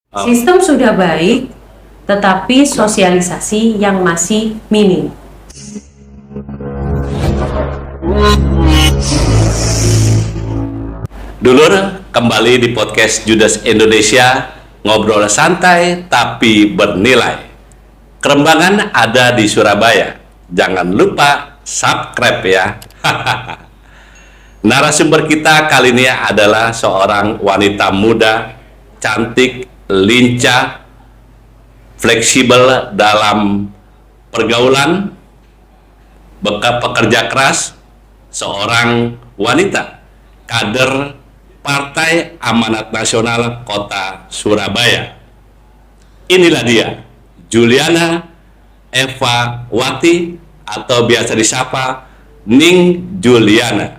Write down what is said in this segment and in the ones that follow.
Sistem sudah baik, tetapi sosialisasi yang masih minim. Dulur, kembali di podcast Judas Indonesia, ngobrol santai tapi bernilai. Kerembangan ada di Surabaya. Jangan lupa subscribe ya. Narasumber kita kali ini adalah seorang wanita muda, cantik, lincah, fleksibel dalam pergaulan, pekerja keras, seorang wanita kader Partai Amanat Nasional Kota Surabaya. Inilah dia, Juliana Eva Wati atau biasa disapa Ning Juliana.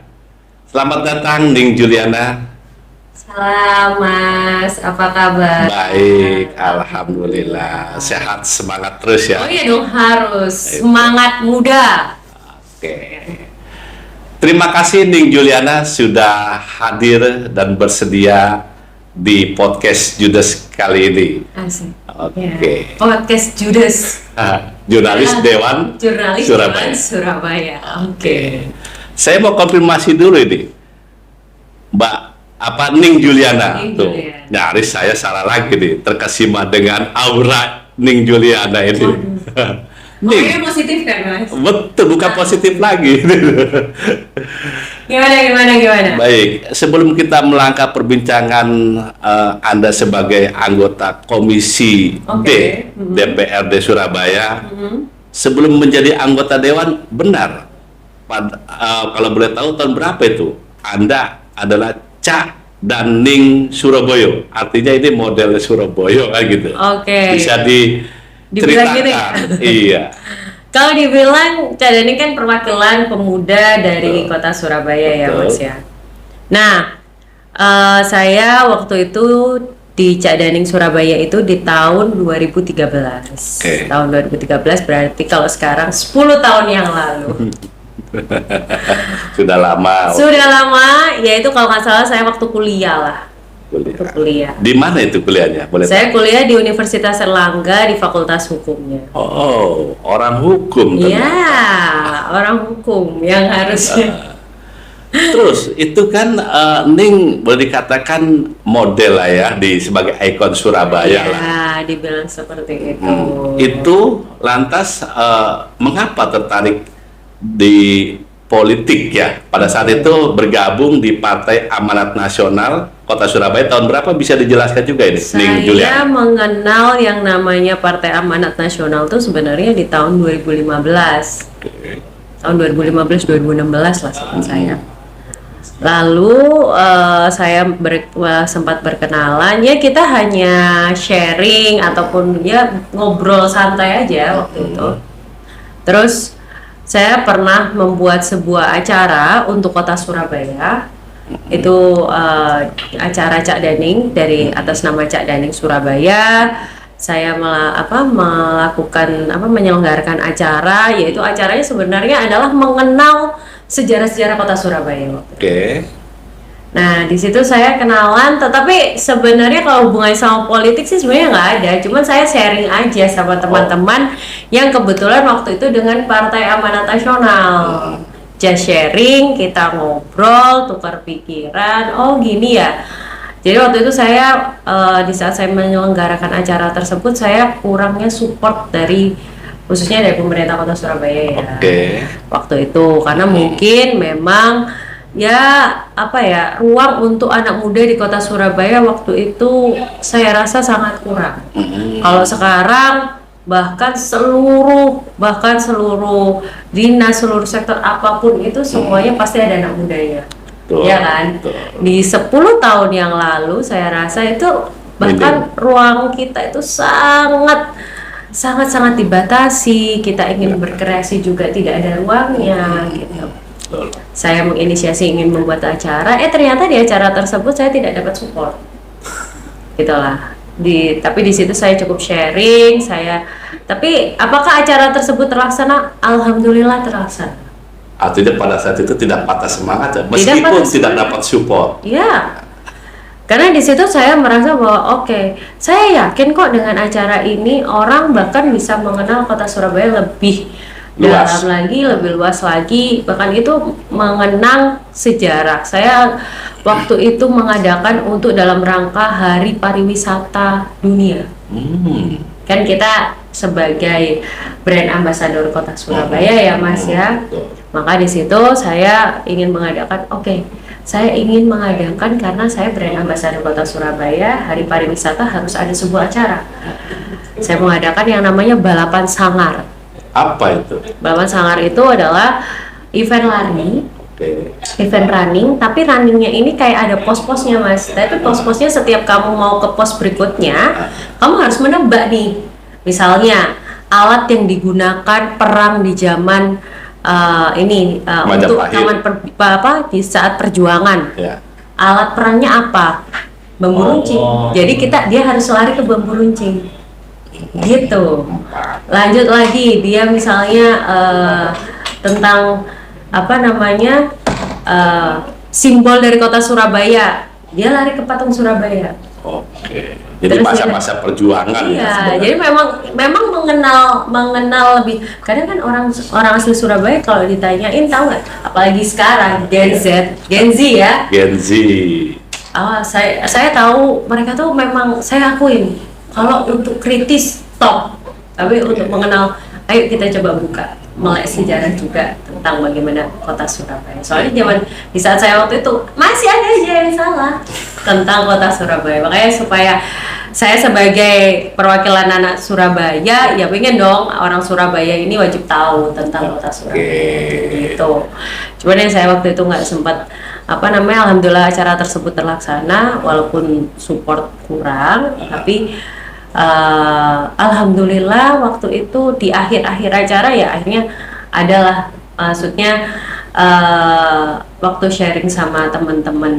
Selamat datang Ning Juliana. Salam Mas, apa kabar? Baik, alhamdulillah. Sehat, semangat terus ya. Oh iya dong, harus semangat muda. Oke. Terima kasih Ning Juliana sudah hadir dan bersedia di podcast Judas kali ini. Asik. Oke. Ya. Podcast Judas. Jurnalis Dewan Jurnalis Surabaya. Dewan Surabaya. Oke. Saya mau konfirmasi dulu ini, Mbak apa Ning Juliana Ning tuh. Juliana. Nyaris saya salah lagi nih, terkesima dengan aura Ning Juliana ini. Oke, positif kan Mas? Betul, bukan positif lagi. Gimana? Baik, sebelum kita melangkah perbincangan Anda sebagai anggota Komisi D DPRD Surabaya, sebelum menjadi anggota Dewan, benar? Kalau boleh tahu tahun berapa itu? Anda adalah Cak dan Ning Surabaya, artinya ini model Surabaya kan gitu. Oke. Bisa Dibilang gitu ya? Iya. Kalau dibilang Cak Daning kan perwakilan pemuda dari Kota Surabaya ya Mas ya. Nah, saya waktu itu di Cak Daning Surabaya itu di tahun 2013. Tahun 2013 berarti kalau sekarang 10 tahun yang lalu. Sudah lama. Sudah lama, yaitu kalau nggak salah saya waktu kuliah lah. Kuliah. Di mana itu kuliahnya? Boleh Saya kuliah di Universitas Erlangga di Fakultas Hukumnya. Oh, orang hukum. Iya, orang hukum yang harusnya. Terus itu kan Ning boleh dikatakan model lah ya sebagai ikon Surabaya lah. Ya, dibilang seperti itu. Itu lantas mengapa tertarik di politik ya? Pada saat itu bergabung di Partai Amanat Nasional Kota Surabaya tahun berapa, bisa dijelaskan juga ini? Saya mengenal yang namanya Partai Amanat Nasional itu sebenarnya di tahun 2015. Tahun 2015-2016 lah seingat saya. Lalu saya sempat berkenalan, ya kita hanya sharing ataupun ya ngobrol santai aja waktu itu. Terus saya pernah membuat sebuah acara untuk Kota Surabaya. Itu acara Cak Daning dari atas nama Cak Daning Surabaya. Saya menyelenggarakan acara, yaitu acaranya sebenarnya adalah mengenal sejarah-sejarah Kota Surabaya. Oke. Nah, di situ saya kenalan, tetapi sebenarnya kalau hubungannya sama politik sih sebenarnya nggak ada. Cuman saya sharing aja sama teman-teman yang kebetulan waktu itu dengan Partai Amanat Nasional. Just sharing, kita ngobrol, tukar pikiran. Oh gini ya. Jadi waktu itu saya di saat saya menyelenggarakan acara tersebut, saya kurangnya support khususnya dari pemerintah Kota Surabaya ya. Waktu itu karena mungkin memang ruang untuk anak muda di Kota Surabaya waktu itu saya rasa sangat kurang. Kalau sekarang bahkan seluruh dinas, seluruh sektor apapun itu semuanya pasti ada anak mudanya. Ya kan? Di 10 tahun yang lalu saya rasa itu bahkan ruang kita itu sangat dibatasi. Kita ingin berkreasi juga tidak ada ruangnya gitu. Saya menginisiasi ingin membuat acara, ternyata di acara tersebut saya tidak dapat support. Gitulah. Tapi di situ saya cukup sharing, tapi apakah acara tersebut terlaksana? Alhamdulillah terlaksana. Artinya pada saat itu tidak patah semangat ya, meskipun tidak dapat support. Iya. Karena di situ saya merasa bahwa oke, saya yakin kok dengan acara ini orang bahkan bisa mengenal kota Surabaya lebih Luas. dalam lagi, lebih luas lagi, bahkan itu mengenang sejarah. Saya waktu itu mengadakan untuk dalam rangka Hari Pariwisata Dunia. Kan kita sebagai brand ambassador kota Surabaya ya Mas ya. Maka di situ saya ingin mengadakan, saya ingin mengadakan karena saya brand ambassador kota Surabaya, Hari Pariwisata harus ada sebuah acara. Saya mengadakan yang namanya Balapan Sangar. Apa itu? Balapan Sangar itu adalah event lari, Oke. event running, tapi runningnya ini kayak ada pos-posnya Mas. Tapi pos-posnya setiap kamu mau ke pos berikutnya, kamu harus menebak nih. Misalnya alat yang digunakan perang di zaman untuk zaman di saat perjuangan. Ya. Alat perangnya apa? Bambu runcing. Jadi dia harus lari ke bambu runcing. Gitu. Lanjut lagi, dia misalnya tentang simbol dari kota Surabaya. Dia lari ke patung Surabaya. Oke. Jadi Terus masa-masa perjuangan iya, sebenarnya. jadi memang mengenal lebih. Kadang kan orang asli Surabaya kalau ditanyain tahu nggak, apalagi sekarang Gen Z ya. Gen Z. Saya tahu mereka tuh memang, saya akuin kalau untuk kritis top, tapi untuk mengenal, ayo kita coba buka melek sejarah juga tentang bagaimana kota Surabaya. Soalnya di saat saya waktu itu masih ada aja yang salah tentang kota Surabaya. Makanya supaya saya sebagai perwakilan anak Surabaya, ya pengen dong orang Surabaya ini wajib tahu tentang kota Surabaya. Gitu. Cuman yang saya waktu itu nggak sempat alhamdulillah acara tersebut terlaksana walaupun support kurang, tapi alhamdulillah waktu itu di akhir-akhir acara ya akhirnya adalah maksudnya waktu sharing sama teman-teman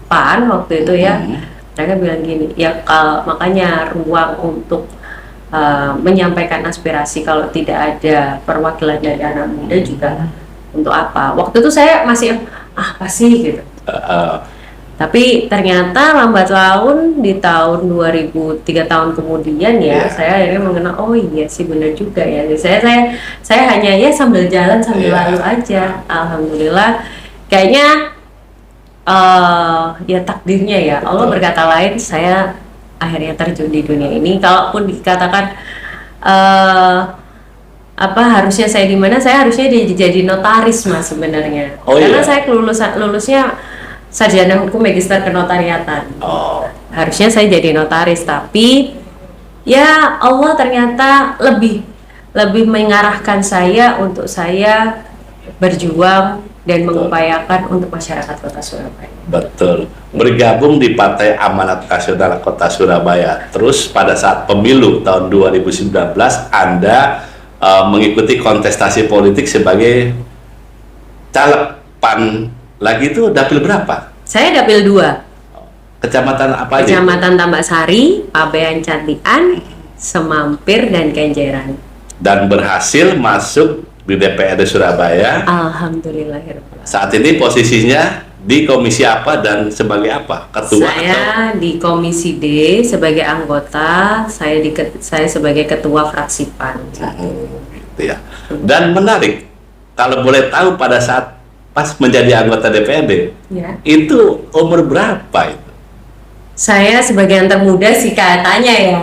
PAN waktu itu ya, mereka bilang gini ya, makanya ruang untuk menyampaikan aspirasi kalau tidak ada perwakilan dari anak muda juga untuk apa. Waktu itu saya masih apa sih gitu. Tapi ternyata lambat laun di tahun 2003 tahun kemudian saya akhirnya mengenal, oh iya sih benar juga ya. Jadi saya hanya ya sambil jalan sambil lalu aja. Alhamdulillah kayaknya ya takdirnya ya. Allah berkata lain, saya akhirnya terjun di dunia ini. Kalaupun dikatakan harusnya saya di mana, saya harusnya jadi notaris Mas sebenarnya. Karena saya lulusnya sarjana hukum magister kenotariatan. Harusnya saya jadi notaris, tapi ya Allah ternyata lebih mengarahkan saya untuk saya berjuang dan mengupayakan untuk masyarakat kota Surabaya. Betul. Bergabung di Partai Amanat Nasional Kota Surabaya. Terus pada saat pemilu tahun 2019 Anda mengikuti kontestasi politik sebagai caleg PAN. Lagi itu dapil berapa? Saya dapil 2. Kecamatan apa aja? Kecamatan Tambak Sari, Pabean Cantian, Semampir, dan Kenjeran. Dan berhasil masuk di DPRD Surabaya. Alhamdulillahirrahmanirrahim. Saat ini posisinya di komisi apa dan sebagai apa? Ketua? Saya di Komisi D sebagai anggota, saya sebagai ketua fraksi PAN. Gitu ya. Dan menarik, kalau boleh tahu pada saat pas menjadi anggota DPRD, itu umur berapa itu? Saya sebagai yang termuda sih katanya ya.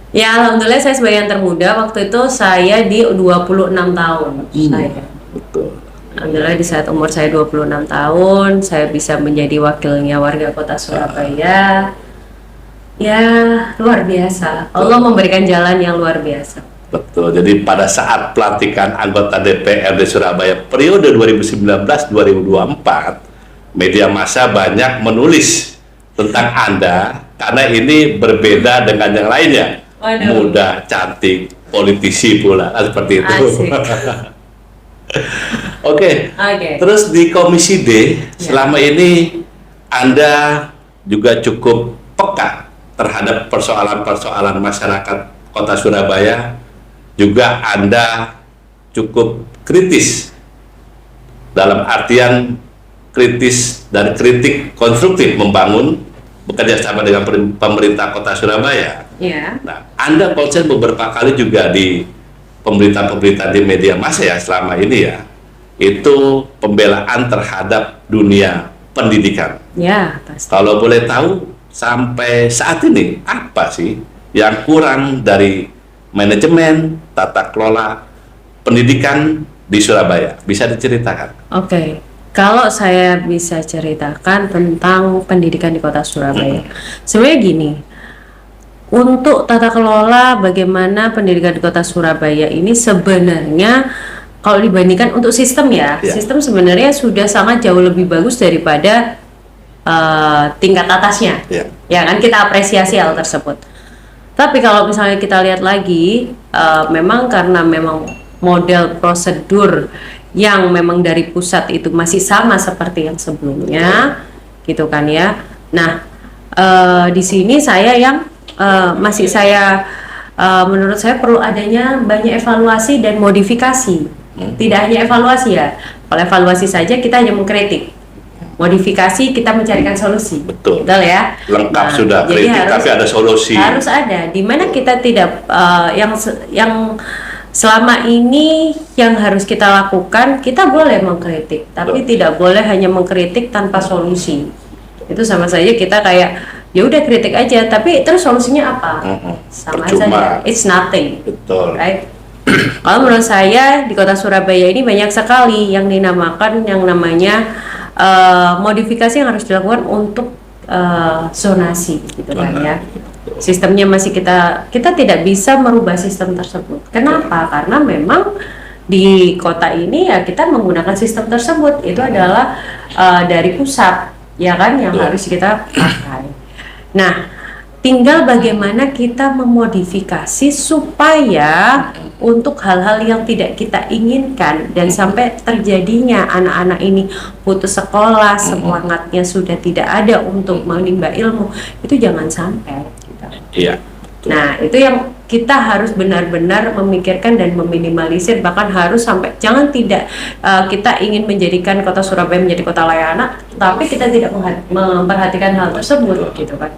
Ya alhamdulillah saya sebagai yang termuda, waktu itu saya di 26 tahun. Betul. Alhamdulillah di saat umur saya 26 tahun, saya bisa menjadi wakilnya warga kota Surabaya. Ya luar biasa, Allah memberikan jalan yang luar biasa. Betul, jadi pada saat pelantikan anggota DPRD Surabaya periode 2019-2024, media massa banyak menulis tentang Anda karena ini berbeda dengan yang lainnya. Muda, cantik, politisi pula, seperti itu. Oke. Terus di Komisi D, selama ini Anda juga cukup peka terhadap persoalan-persoalan masyarakat kota Surabaya. Juga Anda cukup kritis dalam artian kritis dan kritik konstruktif membangun bekerja sama dengan pemerintah Kota Surabaya. Iya. Nah, Anda konsen beberapa kali juga di pemberitaan di media massa ya selama ini ya, itu pembelaan terhadap dunia pendidikan. Ya, pasti. Kalau boleh tahu sampai saat ini apa sih yang kurang dari manajemen tata kelola pendidikan di Surabaya? Bisa diceritakan? Oke. Kalau saya bisa ceritakan tentang pendidikan di Kota Surabaya, sebenarnya gini, untuk tata kelola bagaimana pendidikan di Kota Surabaya ini sebenarnya kalau dibandingkan untuk sistem ya, sistem sebenarnya sudah sangat jauh lebih bagus daripada tingkat atasnya, ya kan, kita apresiasi hal tersebut. Tapi kalau misalnya kita lihat lagi, memang karena memang model prosedur yang memang dari pusat itu masih sama seperti yang sebelumnya, gitu kan ya. Nah, di sini saya yang menurut saya perlu adanya banyak evaluasi dan modifikasi. Tidak hanya evaluasi ya, kalau evaluasi saja kita hanya mengkritik, modifikasi kita mencarikan solusi. Betul ya. Lengkap sudah kritik tapi ada solusi. Harus ada, dimana kita tidak yang selama ini yang harus kita lakukan, kita boleh mengkritik, tapi tidak boleh hanya mengkritik tanpa solusi. Itu sama saja kita kayak ya udah kritik aja, tapi terus solusinya apa? Sama saja, it's nothing. Betul. Right? Kalau menurut saya di Kota Surabaya ini banyak sekali yang dinamakan yang namanya modifikasi yang harus dilakukan untuk zonasi, gitu kan ya. Sistemnya masih kita tidak bisa merubah sistem tersebut. Kenapa? Karena memang di kota ini ya kita menggunakan sistem tersebut, itu adalah dari pusat, ya kan, yang harus kita pakai. Nah, tinggal bagaimana kita memodifikasi supaya untuk hal-hal yang tidak kita inginkan dan sampai terjadinya anak-anak ini putus sekolah, semangatnya sudah tidak ada untuk menimba ilmu, itu jangan sampai. Iya. Nah, itu yang kita harus benar-benar memikirkan dan meminimalisir, bahkan harus sampai jangan kita ingin menjadikan Kota Surabaya menjadi kota layak anak, tapi kita tidak memperhatikan hal tersebut, gitu kan.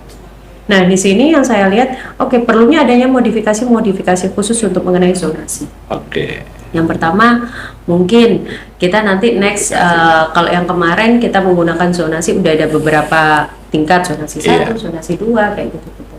Nah, di sini yang saya lihat, perlunya adanya modifikasi khusus untuk mengenai zonasi. Yang pertama, mungkin kita nanti next, kalau yang kemarin kita menggunakan zonasi, udah ada beberapa tingkat, zonasi 1, zonasi 2, kayak gitu-gitu.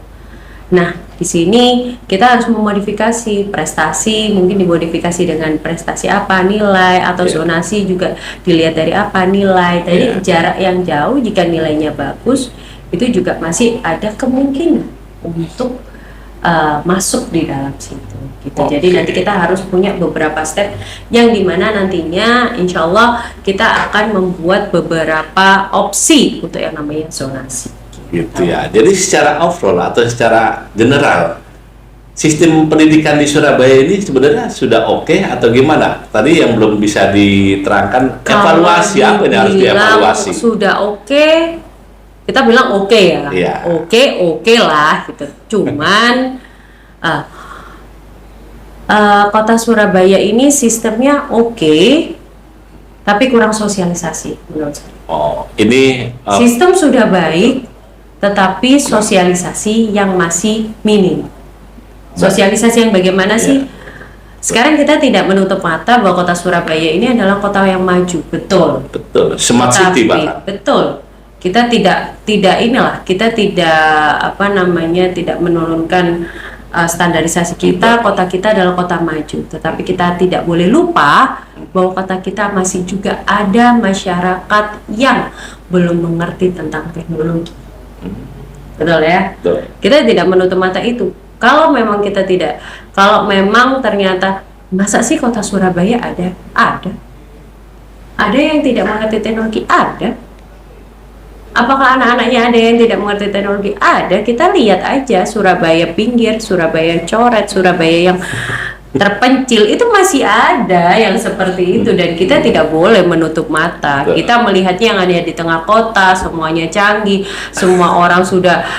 Nah, di sini kita harus memodifikasi prestasi, mungkin dimodifikasi dengan prestasi apa, nilai, atau zonasi juga dilihat dari apa, nilai. Tadi jarak yang jauh, jika nilainya bagus, itu juga masih ada kemungkinan untuk masuk di dalam situ. Gitu. Jadi nanti kita harus punya beberapa step yang dimana nantinya insya Allah kita akan membuat beberapa opsi untuk yang namanya zonasi. Gitu ya. Jadi secara overall atau secara general, sistem pendidikan di Surabaya ini sebenarnya sudah oke atau gimana? Tadi yang belum bisa diterangkan, evaluasi apa yang harus dievaluasi? Sudah oke, kita bilang oke ya. Oke lah gitu. Cuman Kota Surabaya ini sistemnya oke, tapi kurang sosialisasi menurut saya. Ini sistem sudah baik, tetapi sosialisasi yang masih minim. Sosialisasi yang bagaimana sih? Sekarang kita tidak menutup mata bahwa Kota Surabaya ini adalah kota yang maju, betul. Smart city bahkan. Betul. Kita tidak tidak menurunkan standarisasi kita. Kota kita adalah kota maju, tetapi kita tidak boleh lupa bahwa kota kita masih juga ada masyarakat yang belum mengerti tentang teknologi. Betul ya? Kita tidak menutup mata itu. Kalau memang ternyata masa sih Kota Surabaya ada yang tidak mengerti teknologi, ada. Apakah anak-anaknya ada yang tidak mengerti teknologi? Ada. Kita lihat aja Surabaya pinggir, Surabaya coret, Surabaya yang terpencil, itu masih ada yang seperti itu, dan kita tidak boleh menutup mata. Kita melihatnya yang ada di tengah kota, semuanya canggih, semua orang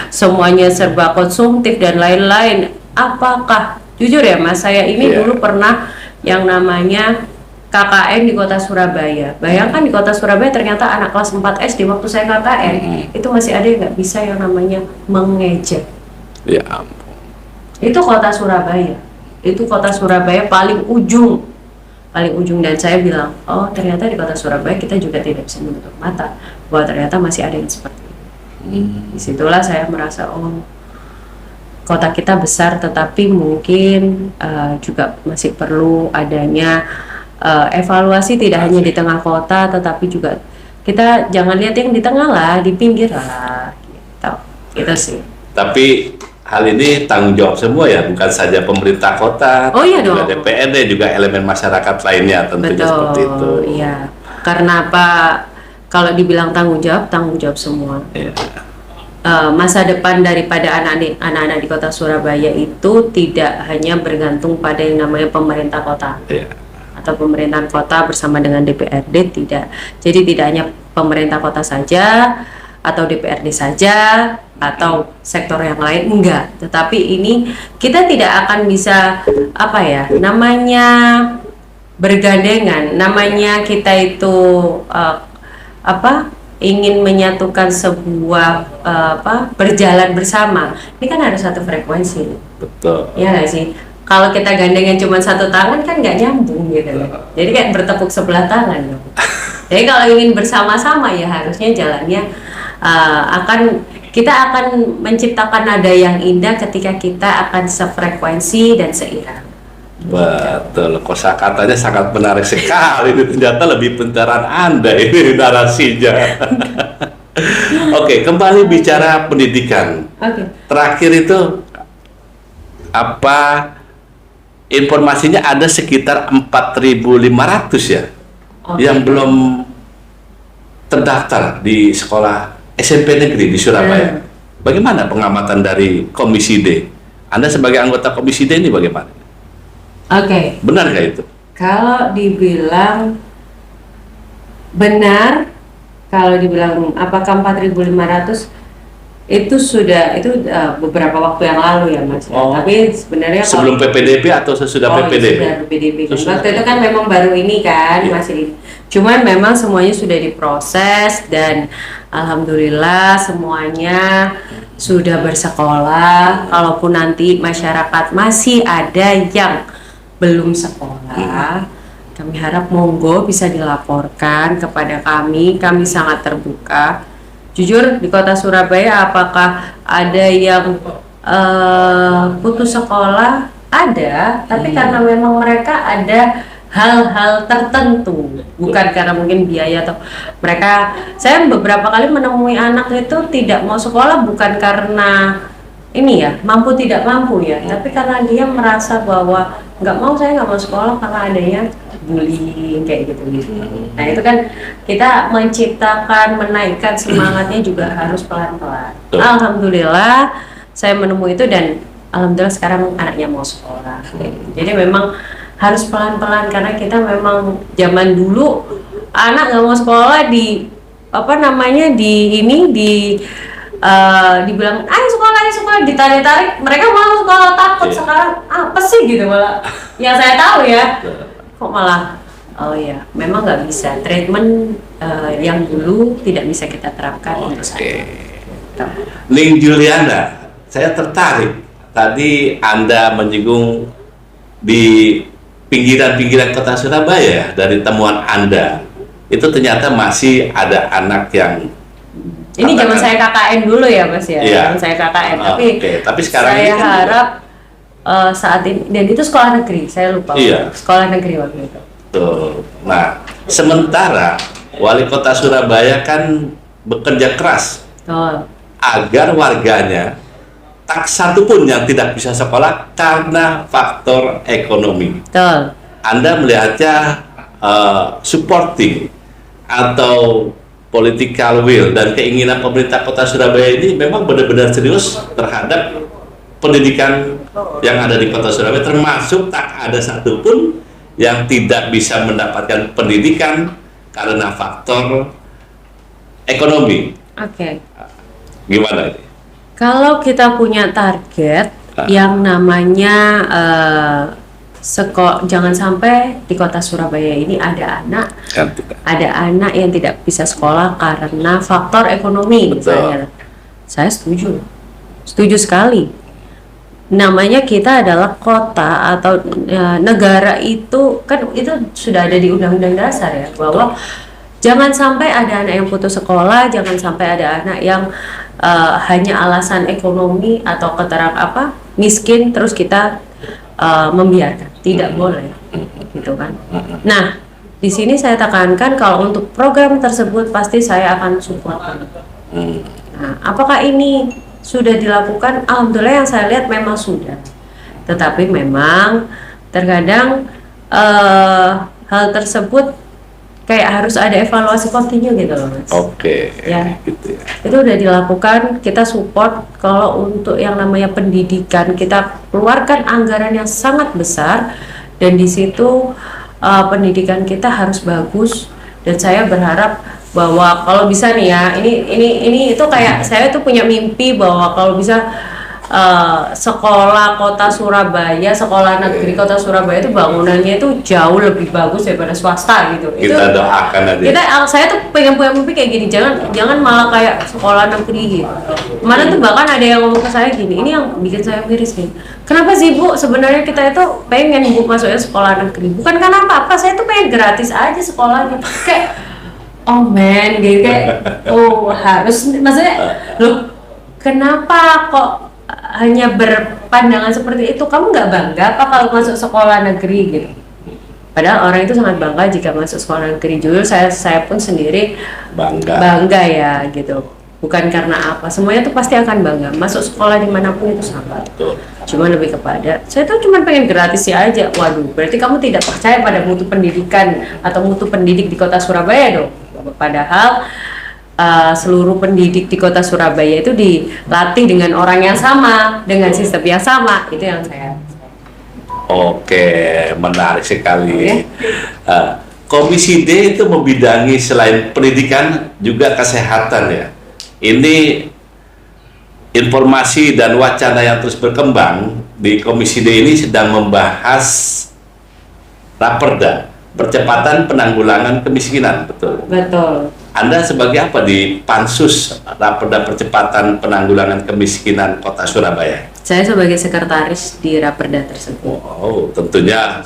semuanya serba konsumtif dan lain-lain. Apakah, jujur ya Mas, saya ini dulu pernah yang namanya KKN di kota Surabaya. Bayangkan di kota Surabaya ternyata anak kelas 4 SD waktu saya KKN itu masih ada yang nggak bisa yang namanya mengejek. Ya ampun. Itu kota Surabaya. Itu kota Surabaya paling ujung. Paling ujung, dan saya bilang, oh ternyata di kota Surabaya kita juga tidak bisa menutup mata bahwa ternyata masih ada yang seperti itu. Disitulah saya merasa, oh kota kita besar tetapi mungkin juga masih perlu adanya evaluasi, tidak hanya di tengah kota tetapi juga kita jangan lihat yang di tengah lah, di pinggir lah gitu. Gitu sih. Tapi hal ini tanggung jawab semua ya, bukan saja pemerintah kota, Oh iya juga dong. DPRD, juga elemen masyarakat lainnya tentunya. Betul, seperti itu. iya. Karena apa? Kalau dibilang tanggung jawab semua. Iya. Masa depan daripada anak-anak di kota Surabaya itu tidak hanya bergantung pada yang namanya pemerintah kota Iya. atau pemerintahan kota bersama dengan DPRD, tidak. Jadi tidak hanya pemerintah kota saja atau DPRD saja atau sektor yang lain, enggak. Tetapi ini kita tidak akan bisa apa ya namanya bergandengan, namanya kita itu ingin menyatukan sebuah berjalan bersama. Ini kan harus satu frekuensi, Betul. ya nggak sih? Kalau kita gandengan cuma satu tangan kan nggak nyambung gitu. Jadi kayak bertepuk sebelah tangan dong. Jadi kalau ingin bersama-sama ya harusnya jalannya kita akan menciptakan nada yang indah ketika kita akan sefrekuensi dan seirama. Betul, kosakatanya sangat menarik sekali. Ini ternyata lebih pintaran Anda ini narasinya. Oke, kembali bicara pendidikan. Oke. Terakhir itu apa informasinya ada sekitar 4.500 ya Oke. yang belum terdaftar di sekolah SMP negeri di Surabaya. Bagaimana pengamatan dari Komisi D? Anda sebagai anggota Komisi D ini bagaimana? Oke. Benar nggak itu? Kalau dibilang benar, kalau dibilang apakah 4.500 itu sudah beberapa waktu yang lalu ya Mas. Oh. Tapi sebenarnya Sebelum PPDB atau sesudah PPDB? Sudah PPDB. Sesudah. Waktu itu kan memang baru ini kan Iya. masih. Cuman memang semuanya sudah diproses dan alhamdulillah semuanya sudah bersekolah. Kalaupun nanti masyarakat masih ada yang belum sekolah, kami harap monggo bisa dilaporkan kepada kami sangat terbuka. Jujur di kota Surabaya apakah ada yang putus sekolah? Ada, tapi karena memang mereka ada hal-hal tertentu, bukan karena mungkin biaya atau saya beberapa kali menemui anak itu tidak mau sekolah bukan karena ini ya mampu tidak mampu ya, tapi karena dia merasa bahwa saya nggak mau sekolah karena adanya bullying kayak gitu. Nah itu kan kita menciptakan, menaikkan semangatnya juga harus pelan-pelan. Alhamdulillah saya menemui itu dan alhamdulillah sekarang anaknya mau sekolah. Jadi memang harus pelan-pelan karena kita memang zaman dulu anak nggak mau sekolah dibilang ayo sekolah ditarik-tarik, mereka mau sekolah takut. Sekarang apa sih gitu malah yang saya tahu ya kok malah oh ya memang nggak bisa treatment yang dulu tidak bisa kita terapkan untuk saya. Ning Juliana, saya tertarik tadi Anda menyinggung di pinggiran-pinggiran kota Surabaya. Dari temuan Anda itu ternyata masih ada anak yang ini zaman saya KKN dulu ya Mas ya, Iya. zaman saya KKN. Tapi sekarang saya ini kan harap saat ini, dan itu sekolah negeri, saya lupa. Iya. Sekolah negeri waktu itu. Tuh. Nah, sementara Wali Kota Surabaya kan bekerja keras Betul. agar warganya tak satu pun yang tidak bisa sekolah karena faktor ekonomi. Betul. Anda melihatnya supporting atau political will dan keinginan pemerintah Kota Surabaya ini memang benar-benar serius terhadap pendidikan yang ada di Kota Surabaya, termasuk tak ada satupun yang tidak bisa mendapatkan pendidikan karena faktor ekonomi. Oke. Gimana ini? Kalau kita punya target yang namanya jangan sampai di kota Surabaya ini ada anak yang tidak bisa sekolah karena faktor ekonomi. Betul. Misalnya. Saya setuju sekali. Namanya kita adalah kota atau negara itu kan itu sudah ada di Undang-Undang Dasar ya, bahwa jangan sampai ada anak yang putus sekolah, jangan sampai ada anak yang hanya alasan ekonomi atau miskin terus kita membiarkan. Tidak boleh, gitu kan. Nah, di sini saya tekankan kalau untuk program tersebut pasti saya akan support. Nah, apakah ini sudah dilakukan? Alhamdulillah yang saya lihat memang sudah. Tetapi memang terkadang hal tersebut kayak harus ada evaluasi kontinu gitu loh, Mas. Oke. Ya. Gitu ya. Itu udah dilakukan, kita support. Kalau untuk yang namanya pendidikan, kita keluarkan anggaran yang sangat besar dan di situ pendidikan kita harus bagus. Dan saya berharap bahwa kalau bisa nih ya, ini itu kayak saya tuh punya mimpi bahwa kalau bisa sekolah kota Surabaya, sekolah negeri kota Surabaya itu bangunannya itu jauh lebih bagus daripada swasta gitu. Kita doakan aja. Saya tuh pengen punya mimpi kayak gini, jangan malah kayak sekolah negeri gitu. Kemarin tuh bahkan ada yang ngomong ke saya gini, ini yang bikin saya miris nih. Kenapa sih Bu? Sebenarnya kita itu pengen Bu masuknya sekolah negeri. Bukan karena apa-apa, saya tuh pengen gratis aja sekolahnya. Kayak oh man, gitu kayak harus, maksudnya loh kenapa kok hanya berpandangan seperti itu? Kamu nggak bangga apa kalau masuk sekolah negeri gitu? Padahal orang itu sangat bangga jika masuk sekolah negeri. Jujur saya pun sendiri bangga ya gitu. Bukan karena apa, semuanya tuh pasti akan bangga. Masuk sekolah dimanapun itu sama. Cuma lebih kepada, saya tuh cuma pengen gratis ya aja. Waduh, berarti kamu tidak percaya pada mutu pendidikan atau mutu pendidik di kota Surabaya dong? Padahal seluruh pendidik di kota Surabaya itu dilatih dengan orang yang sama, dengan sistem yang sama. Itu yang saya. Oke, menarik sekali. Komisi D itu membidangi selain pendidikan juga kesehatan ya. Ini informasi dan wacana yang terus berkembang di Komisi D ini sedang membahas Raperda, percepatan penanggulangan kemiskinan, betul? Betul. Anda sebagai apa di Pansus Raperda Percepatan Penanggulangan Kemiskinan Kota Surabaya? Saya sebagai sekretaris di Raperda tersebut. Wow, tentunya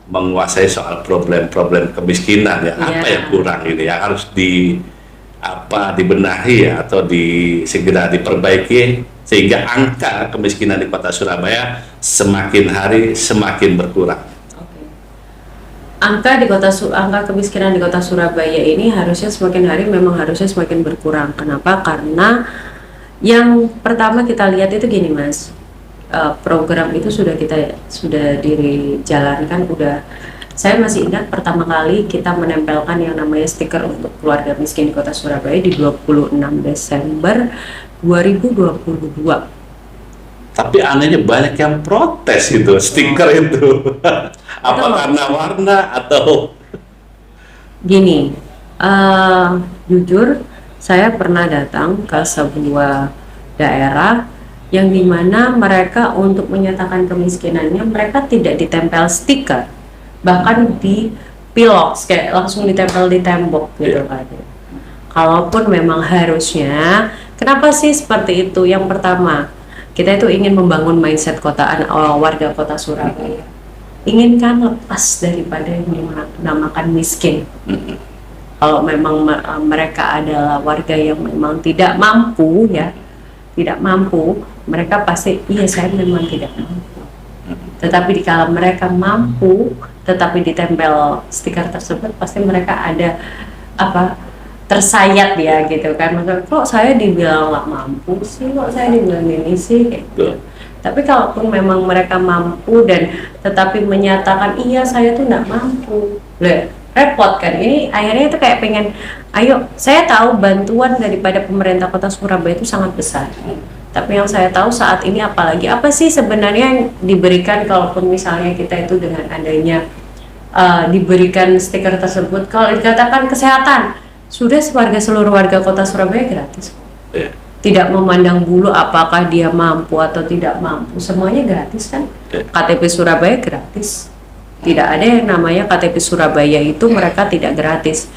menguasai soal problem-problem kemiskinan ya. Apa yang kurang ini yang harus dibenahi ya, atau segera diperbaiki sehingga angka kemiskinan di Kota Surabaya semakin hari semakin berkurang. Angka kemiskinan di kota Surabaya ini harusnya semakin hari memang harusnya semakin berkurang. Kenapa? Karena yang pertama kita lihat itu gini Mas, program itu sudah dijalankan. Saya masih ingat pertama kali kita menempelkan yang namanya stiker untuk keluarga miskin di kota Surabaya di 26 Desember 2022. Tapi anehnya banyak yang protes itu stiker itu. Apa karena warna atau gini? Jujur saya pernah datang ke sebuah daerah yang dimana mereka untuk menyatakan kemiskinannya mereka tidak ditempel stiker, bahkan di pilok kayak langsung ditempel di tembok gitu kan. Kalaupun memang harusnya, kenapa sih seperti itu? Yang pertama, kita itu ingin membangun mindset warga kota Surabaya. Inginkan lepas daripada yang dinamakan miskin. Kalau memang mereka adalah warga yang memang tidak mampu ya, mereka pasti saya memang tidak mampu. Tetapi kalau mereka mampu, tetapi ditempel stiker tersebut, pasti mereka ada tersayat ya gitu kan. Maksudnya kok saya dibilang nggak mampu sih, kok saya dibilang ini sih kayak gitu. Tapi kalaupun memang mereka mampu dan tetapi menyatakan iya saya tuh nggak mampu, repot kan. Ini akhirnya itu kayak pengen, ayo saya tahu bantuan daripada pemerintah kota Surabaya itu sangat besar. Tapi yang saya tahu saat ini apalagi apa sih sebenarnya yang diberikan kalaupun misalnya kita itu dengan adanya diberikan stiker tersebut, kalau dikatakan kesehatan sudah seluruh warga kota Surabaya gratis. tidak memandang bulu apakah dia mampu atau tidak mampu, semuanya gratis kan. KTP Surabaya gratis, tidak ada yang namanya KTP Surabaya itu mereka tidak gratis.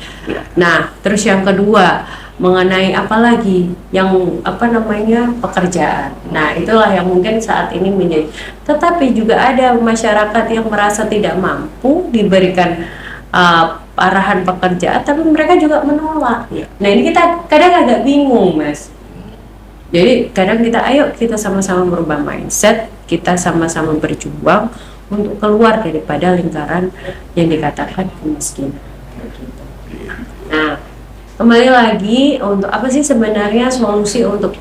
Nah, terus yang kedua mengenai apa lagi yang pekerjaan. Nah, itulah yang mungkin saat ini menjadi. Tetapi juga ada masyarakat yang merasa tidak mampu diberikan arahan pekerjaan, tapi mereka juga menolak. Nah, ini kita kadang agak bingung, Mas. Jadi kadang kita sama-sama merubah mindset, kita sama-sama berjuang untuk keluar daripada lingkaran yang dikatakan kemiskinan. Nah, kembali lagi, untuk apa sih sebenarnya solusi untuk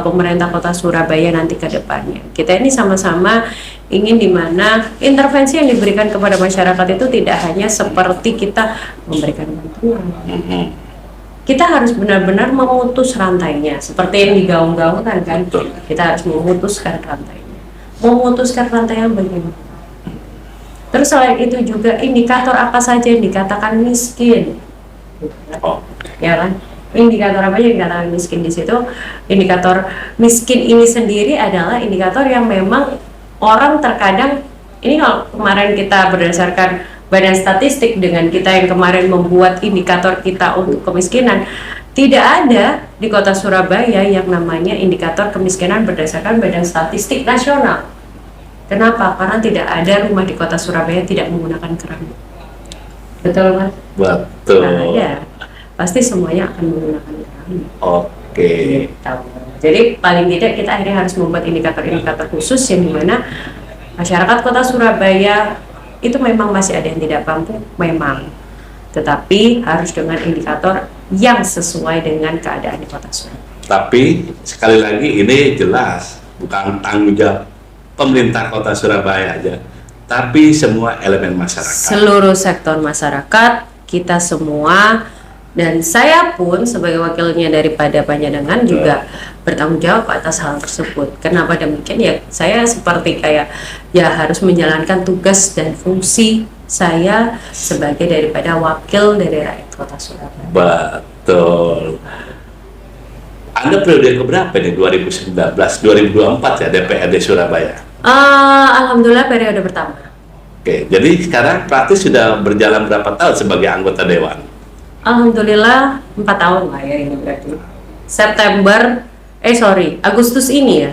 pemerintah Kota Surabaya nanti ke depannya? Kita ini sama-sama ingin dimana intervensi yang diberikan kepada masyarakat itu tidak hanya seperti kita memberikan bantuan. Kita harus benar-benar memutus rantainya, seperti yang digaung-gaungkan kan. Kita harus memutuskan rantainya. Memutuskan rantai yang bagaimana? Terus selain itu juga indikator apa saja yang dikatakan miskin? Ya kan? Indikator apa yang dikatakan miskin di situ? Indikator miskin ini sendiri adalah indikator yang memang orang terkadang, ini kalau kemarin kita berdasarkan Badan Statistik dengan kita yang kemarin membuat indikator kita untuk kemiskinan, tidak ada di Kota Surabaya yang namanya indikator kemiskinan berdasarkan Badan Statistik Nasional. Kenapa? Karena tidak ada rumah di Kota Surabaya tidak menggunakan keramik. Betul, Mas? Betul. Nah, ya. Pasti semuanya akan menggunakan keramik. Oke. Jadi paling tidak kita akhirnya harus membuat indikator-indikator khusus yang dimana masyarakat Kota Surabaya itu memang masih ada yang tidak mampu, memang, tetapi harus dengan indikator yang sesuai dengan keadaan di Kota Surabaya. Tapi sekali lagi ini jelas bukan tanggung jawab pemerintah Kota Surabaya aja, tapi semua elemen masyarakat. Seluruh sektor masyarakat, kita semua, dan saya pun sebagai wakilnya daripada Panjangan juga bertanggung jawab atas hal tersebut. Kenapa demikian? Ya saya seperti kayak ya harus menjalankan tugas dan fungsi saya sebagai daripada wakil dari rakyat Kota Surabaya. Betul. Anda periode keberapa nih? 2019, 2024 ya DPRD Surabaya? Alhamdulillah periode pertama. Oke, jadi sekarang praktis sudah berjalan berapa tahun sebagai anggota Dewan? Alhamdulillah 4 tahun lah ya ini berarti. Agustus ini ya?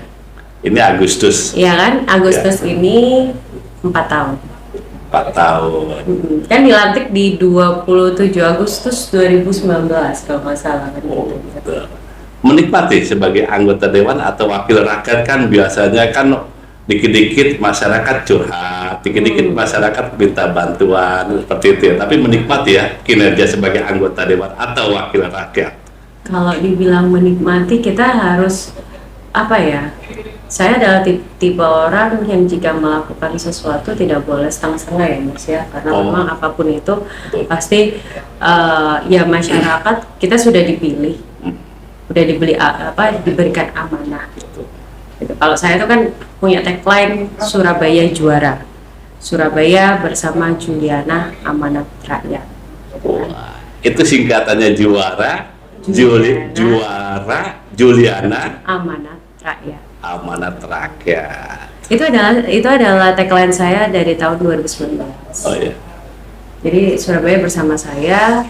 Ini Agustus. Iya kan? Agustus ya. Ini 4 tahun. 4 tahun. Kan dilantik di 27 Agustus 2019 kalau nggak salah kan. Menikmati sebagai anggota Dewan atau wakil rakyat kan biasanya kan dikit-dikit masyarakat curhat, dikit-dikit masyarakat minta bantuan seperti itu ya. Tapi menikmati ya kinerja sebagai anggota Dewan atau wakil rakyat. Kalau dibilang menikmati, kita harus saya adalah tipe orang yang jika melakukan sesuatu tidak boleh setengah-setengah ya Mas ya, karena memang apapun itu pasti ya masyarakat kita sudah dipilih, udah diberikan amanah gitu. Kalau saya itu kan punya tagline Surabaya Juara, Surabaya bersama Juliana Amanat Rakyat. Itu singkatannya Juara, Juliana Amanat Rakyat. Amanat Rakyat. Itu adalah tagline saya dari tahun 2019. Oh iya. Jadi Surabaya bersama saya,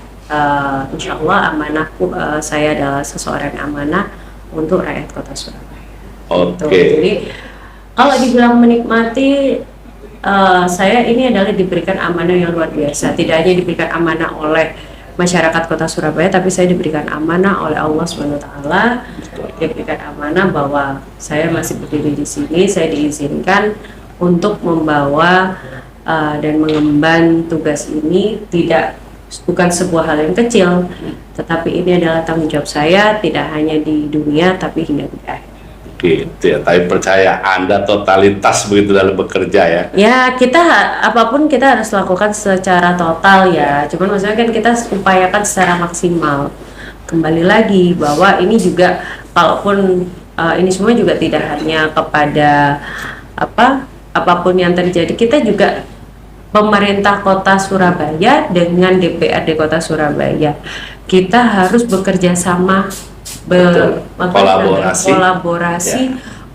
insya Allah amanahku, saya adalah seseorang yang amanah untuk rakyat Kota Surabaya. Oke. Jadi kalau dibilang menikmati, saya ini adalah diberikan amanah yang luar biasa. Tidak hanya diberikan amanah oleh masyarakat Kota Surabaya, tapi saya diberikan amanah oleh Allah SWT. Diberikan amanah bahwa saya masih berdiri di sini, saya diizinkan untuk membawa dan mengemban tugas ini. Bukan sebuah hal yang kecil, tetapi ini adalah tanggung jawab saya, tidak hanya di dunia tapi hingga di akhir. Gitu ya, tapi percaya Anda totalitas begitu dalam bekerja ya. Ya, apapun kita harus lakukan secara total ya. Cuman maksudnya kan kita upayakan secara maksimal. Kembali lagi bahwa ini juga kalaupun ini semua juga tidak hanya kepada apapun yang terjadi, kita juga pemerintah Kota Surabaya dengan DPRD Kota Surabaya, kita harus bekerja sama Betul. Kolaborasi. Kolaborasi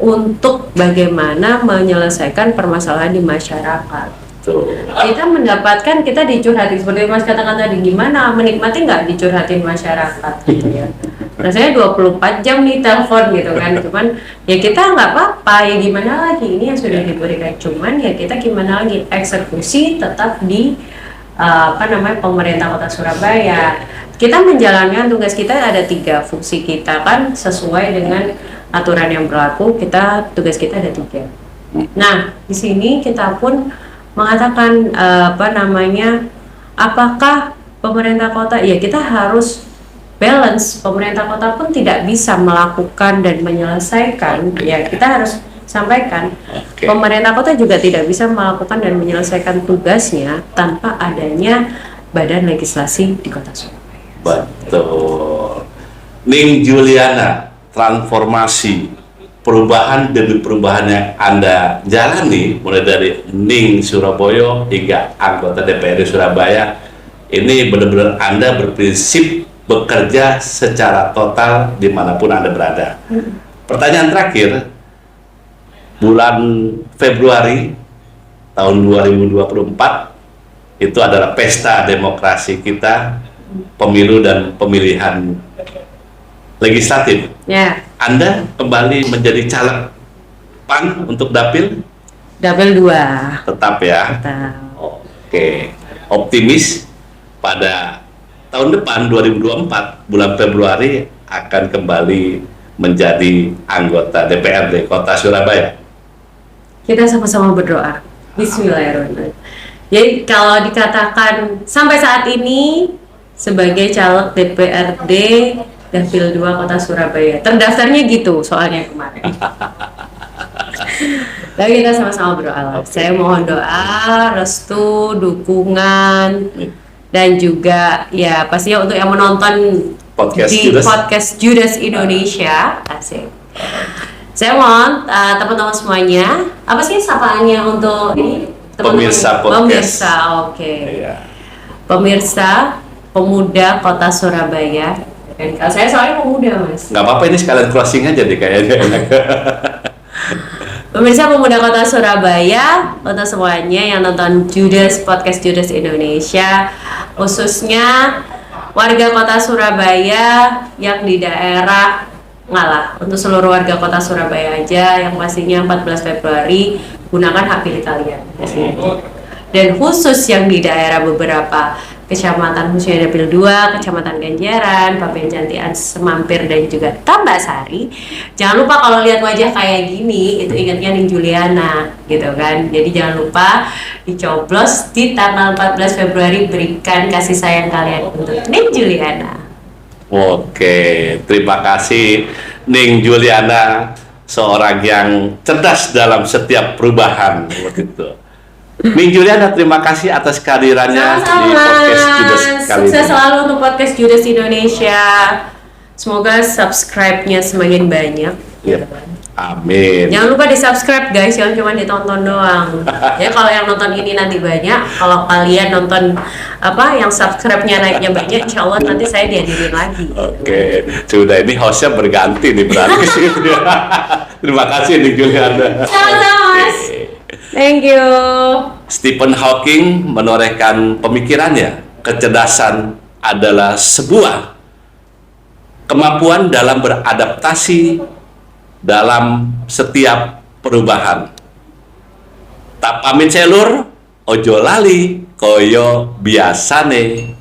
untuk bagaimana menyelesaikan permasalahan di masyarakat. Betul. Kita mendapatkan, kita dicurhatin seperti Mas katakan tadi, gimana menikmati nggak dicurhatin masyarakat gitu ya. Rasanya 24 jam nih telepon gitu kan, cuman ya kita nggak apa-apa, ya gimana lagi, ini yang sudah diberikan, cuman ya kita gimana lagi, eksekusi tetap di pemerintah Kota Surabaya. Kita menjalankan tugas kita, ada 3 fungsi kita kan sesuai dengan aturan yang berlaku, tugas kita ada 3. Nah, di sini kita pun mengatakan apakah pemerintah kota, ya kita harus balance. Pemerintah kota pun tidak bisa melakukan dan menyelesaikan, ya kita harus sampaikan. Pemerintah kota juga tidak bisa melakukan dan menyelesaikan tugasnya tanpa adanya badan legislasi di Kota Surabaya. Betul. Ning Juliana, transformasi perubahan demi perubahan yang Anda jalani mulai dari Ning Surabaya hingga anggota DPRD Surabaya, ini benar-benar Anda berprinsip bekerja secara total dimanapun Anda berada. Pertanyaan terakhir, bulan Februari tahun 2024 itu adalah pesta demokrasi kita, pemilu dan pemilihan legislatif. Anda kembali menjadi caleg PAN untuk Dapil? Dapil 2. Tetap ya? Tetap. Oke. Optimis pada tahun depan 2024 bulan Februari akan kembali menjadi anggota DPRD Kota Surabaya. Kita sama-sama berdoa. Bismillahirrahmanirrahim. Jadi kalau dikatakan sampai saat ini sebagai caleg DPRD Dapil 2 Kota Surabaya, terdaftarnya gitu soalnya kemarin. Tapi kita sama-sama berdoa. Saya mohon doa, restu, dukungan, dan juga ya pastinya untuk yang menonton podcast Judas Indonesia. Asik. Saya mohon teman-teman semuanya, apa sih sapaannya untuk ini? Pemirsa podcast. Pemirsa, oke. Iya. Pemirsa pemuda Kota Surabaya. Dan kalau saya soalnya pemuda, Mas. Nggak apa-apa, ini sekalian closing aja deh kayaknya. Pemirsa pemuda Kota Surabaya, untuk semuanya yang nonton podcast Judas Indonesia, khususnya warga Kota Surabaya yang di daerah untuk seluruh warga Kota Surabaya aja, yang pastinya 14 Februari gunakan hak pilih kalian. Dan khusus yang di daerah beberapa kecamatan, khususnya Dapil 2, Kecamatan Ganjaran, Pabean Jantian, Semampir, dan juga Tambak-Sari. Jangan lupa kalau lihat wajah kayak gini, itu ingatnya Ning Juliana, gitu kan. Jadi jangan lupa dicoblos di tanggal 14 Februari, berikan kasih sayang kalian untuk Ning Juliana. Oke, terima kasih Ning Juliana, seorang yang cerdas dalam setiap perubahan begitu. Ning Juliana, terima kasih atas kehadirannya di podcast Judas kali ini. Sukses selalu untuk podcast Judas Indonesia. Semoga subscribe-nya semakin banyak. Yep. Amin. Jangan lupa di subscribe guys, jangan cuma ditonton doang. Ya kalau yang nonton ini nanti banyak, kalau kalian nonton yang subscribe-nya naiknya banyak, insya Allah nanti saya dihadirin lagi. Oke, sudah, ini hostnya berganti nih berarti. Terima kasih Ning Juliana. Sama-sama Mas. Thank you. Stephen Hawking menorehkan pemikirannya, kecerdasan adalah sebuah kemampuan dalam beradaptasi dalam setiap perubahan. Tak pamit selur, ojo lali koyo biasane.